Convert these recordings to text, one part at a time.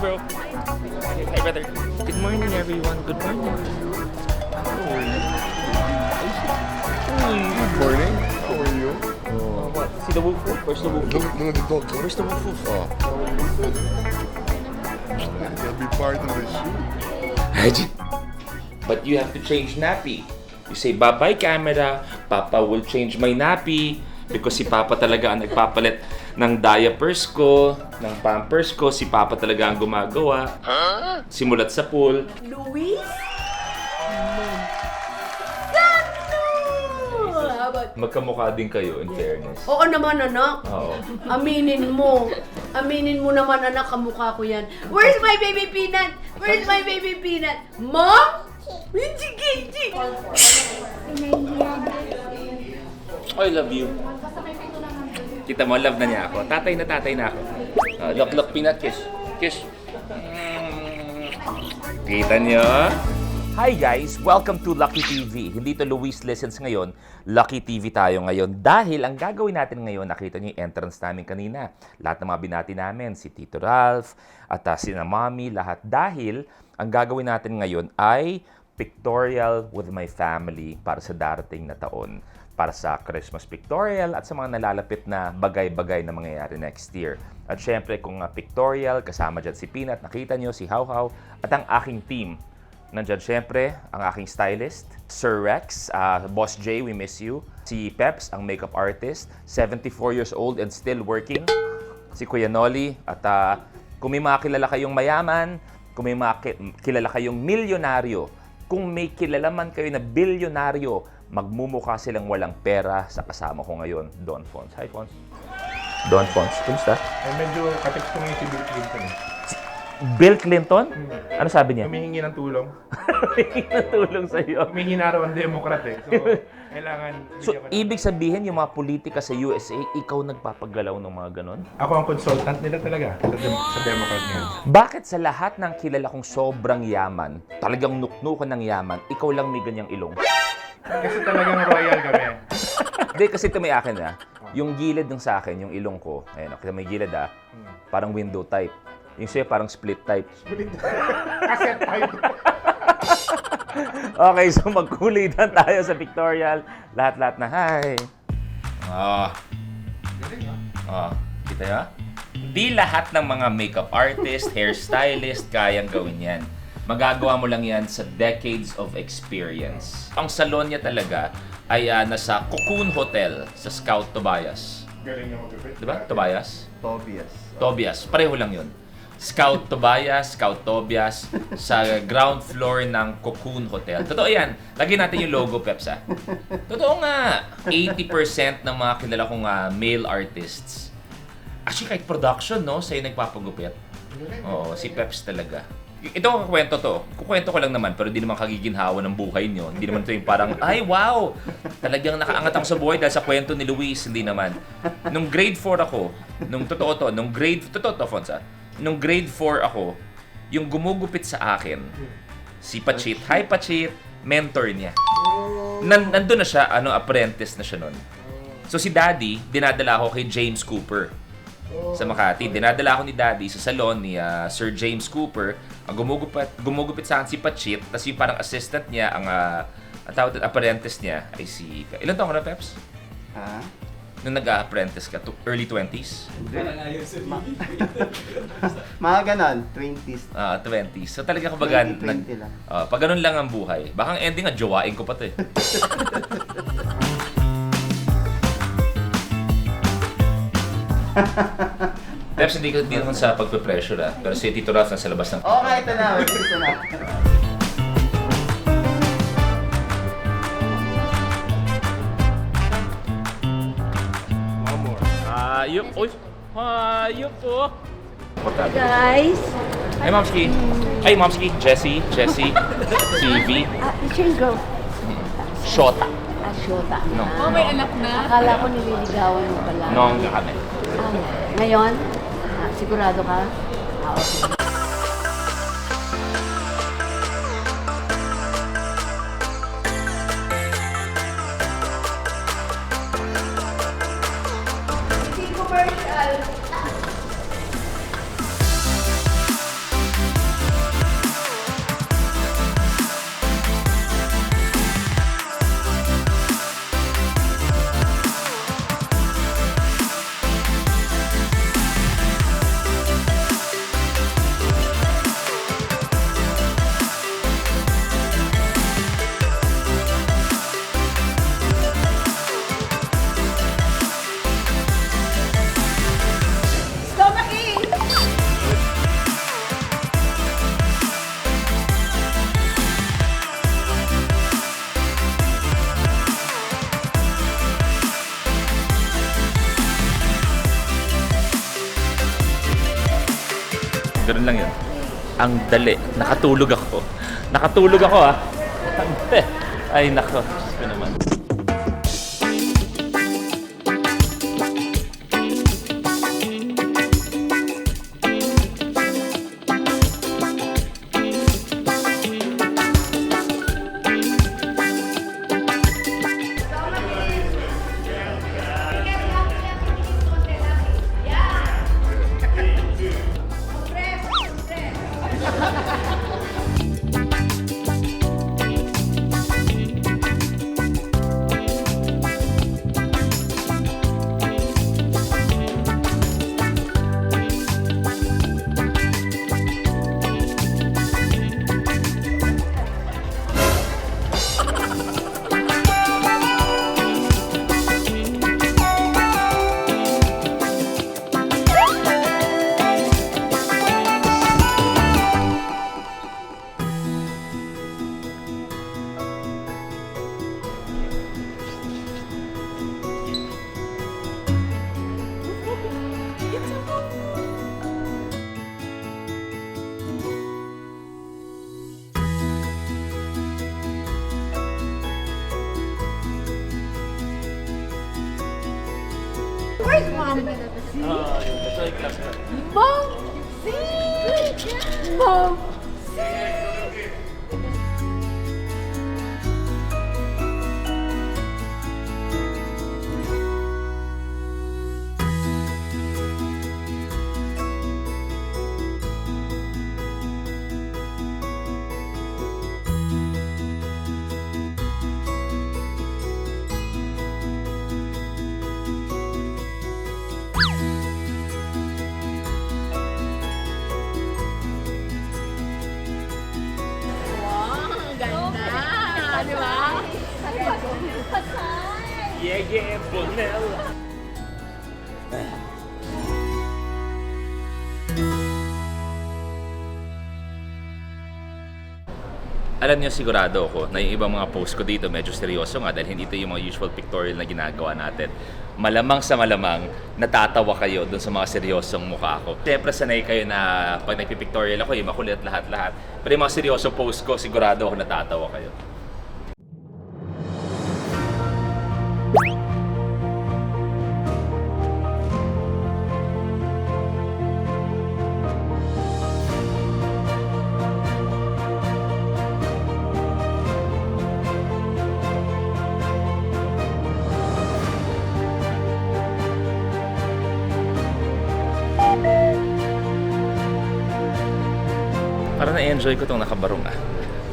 bro. Hi, brother. Good morning, everyone. Good morning. Good morning. How are you? What? See the woof woof? Where's the woof woof? No, the dog. Where's the woof woof? Oh. That'll be part of the shoot. But you have to change nappy. You say, bye-bye camera, Papa will change my nappy. Because si Papa talaga ang nagpapalit ng diapers ko, ng pampers ko. Si Papa talaga ang gumagawa. Simulat sa pool. Luis? Magkamukha din kayo, in fairness. Oo naman, anak. Oo. Aminin mo. Aminin mo naman, anak, kamukha ko yan. Where's my baby peanut? Where's my baby peanut? Mom? Hindi, hindi. I love you. Kita mo, love na niya ako. Tatay na ako. Look, peanut, kiss. Kiss. Kita niyo? Hi guys! Welcome to Lucky TV. Hindi to Luis Listens ngayon. Lucky TV tayo ngayon. Dahil ang gagawin natin ngayon, nakita niyo yung entrance namin kanina. Lahat ng mga binati namin, si Tito Ralph, at sina Mommy, lahat. Dahil ang gagawin natin ngayon ay pictorial with my family para sa darating na taon. Para sa Christmas pictorial at sa mga nalalapit na bagay-bagay na mangyayari next year. At syempre, kung pictorial, kasama dyan si Peanut, nakita nyo, si How How, at ang aking team. Nandyan syempre, ang aking stylist, Sir Rex, Boss J, we miss you. Si Peps, ang makeup artist, 74 years old and still working. Si Kuya Noli, at kung may mga kilala kayong mayaman, kung may mga kilala kayong milyonaryo, kung may kilala man kayo na bilyonaryo, magmumukha silang walang pera sa kasama ko ngayon, Don Fons. Hi, Fons. Don Fons, kumusta? Ay, medyo katext ko ngayon si Bill Clinton. Bill Clinton? Ano sabi niya? Humihingi ng tulong. Humihingi ng tulong sa'yo. Humihingi na raw ang Democrat eh. So, kailangan... So, ibig sabihin, yung mga politika sa USA, ikaw nagpapagalaw ng mga ganon? Ako ang consultant nila talaga sa Democrat ngayon. Bakit sa lahat ng kilala kong sobrang yaman, talagang nuknukan ng yaman, ikaw lang may ganyang ilong? Kasi talagang royal kami. Hindi, kasi ito may akin Yung gilid ng sa akin, yung ilong ko, ayun, kasi may gilid parang window type. Yung sa'yo parang split type. Cassette type. Okay, so magkulitan tayo sa pictorial. Lahat-lahat na, hi! Kita nyo? Hindi lahat ng mga makeup artist, hairstylist, kayang gawin yan. Magagawa mo lang yan sa decades of experience. Ang salon niya talaga ay nasa Cocoon Hotel sa Scout Tobias. Galing niya mag-fit. Diba? Tobias? Tobias. Tobias. Pareho lang yun. Scout Tobias, Scout Tobias sa ground floor ng Cocoon Hotel. Totoo yan. Lagyan natin yung logo, Peps, Totoo nga. 80% ng mga kilala kong male artists. Actually, kahit production, no? Sa'yo nagpapagupit. Oo, si Peps talaga. Ito ang kwento to. Kukwento ko lang naman, pero hindi naman kagiginhawa ng buhay nyo. Hindi naman ito yung parang, ay wow! Talagang nakaangat ako sa buhay dahil sa kwento ni Luis. Hindi naman. Nung grade 4 ako, totoo to, Fonsa. Nung grade 4 ako, yung gumugupit sa akin, si Pachit, hi Pachit, mentor niya. Nandun na siya, apprentice na siya nun. So si Daddy, dinadala ako kay James Cooper sa Makati. Dinadala ako ni Daddy sa salon ni Sir James Cooper. Ang gumugupit sa akin si Pachit, tapos yung parang assistant niya, ang tawag apprentice niya ay si... Ilan taon ka na, Peps? Ha? Nung nag-apprentice ka, early 20s? Mga ganon, 20s. 20s. So talaga kumbaga, 20 lang. pag ganun lang ang buhay. Baka ang ending jowain ko pa to eh. Peps, hindi naman sa pagpe-pressure pero si Tito Ralph nasa labas ng... Okay, ito na. Ito na. One more. Hayop! Uy! Hayop po! Guys, Hey, Momski! Hey, Momski! Jessie! Si V! it's your girl. Shota! Shota. No. may anak na. Akala ko nililigawan mo pala. Nongga kami. Ngayon, sigurado ka? Okay. Ganun lang yun. Ang dali. Nakatulog ako. Nakatulog ako ah. Ay nako. Diyos ko naman. Where's Mom? Mom! Mom! Wow, ang ganda! Di ba? Yeah, Bonel. Alam niyo, sigurado ako na yung ibang mga post ko dito medyo seryoso nga dahil hindi ito yung mga usual pictorial na ginagawa natin. Malamang sa malamang, natatawa kayo dun sa mga seryosong mukha ko. Siyempre, sanay kayo na pag nagpipictorial ako, yung makulit lahat-lahat. Pero yung mga seryosong post ko, sigurado ako natatawa kayo. Parang na-enjoy ko itong nakabarong ah.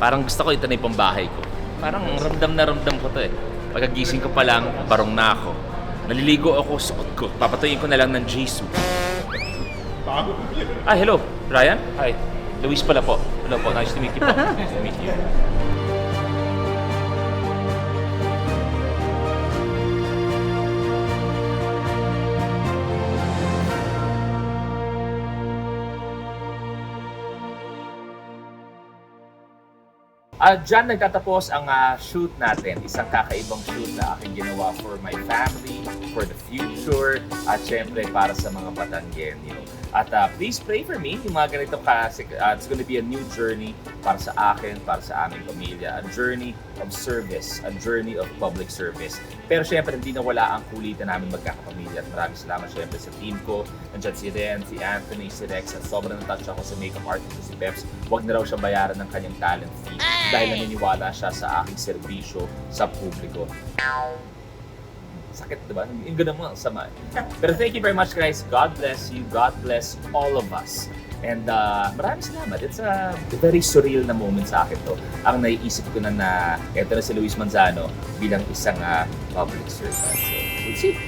Parang gusto ko ito na yung pambahay ko. Parang ramdam na ramdam ko to eh. Pagkagising ko pa lang, barong na ako. Naliligo ako, suot ko. Papatuyin ko na lang ng Jisoo. Ah, hello. Ryan? Hi. Luis pala po. Hello po. Nice to meet you po. Nice to meet you. Diyan nagtatapos ang shoot natin. Isang kakaibang shoot na aking ginawa for my family, for the future, at syempre para sa mga Batanggenyo. At please pray for me. Yung mga ganito kasi it's gonna be a new journey para sa akin, para sa aming pamilya. A journey of service, a journey of public service. Pero syempre, hindi na wala ang kulitan namin magkakapamilya. At maraming salamat syempre sa team ko. Nandiyan si Ren, si Anthony, si Rex. At sobrang natouch ako sa makeup artist ko si Peps. Huwag na raw siya bayaran ng kanyang talent fee dahil naniniwala siya sa aking serbisyo sa publiko. Sakit, diba? Yung ganun mo, ang sama. Pero thank you very much, guys. God bless you. God bless all of us. And maraming salamat. It's a very surreal na moment sa akin to. Ang naiisip ko na eto na si Luis Manzano bilang isang public servant. So, we'll see.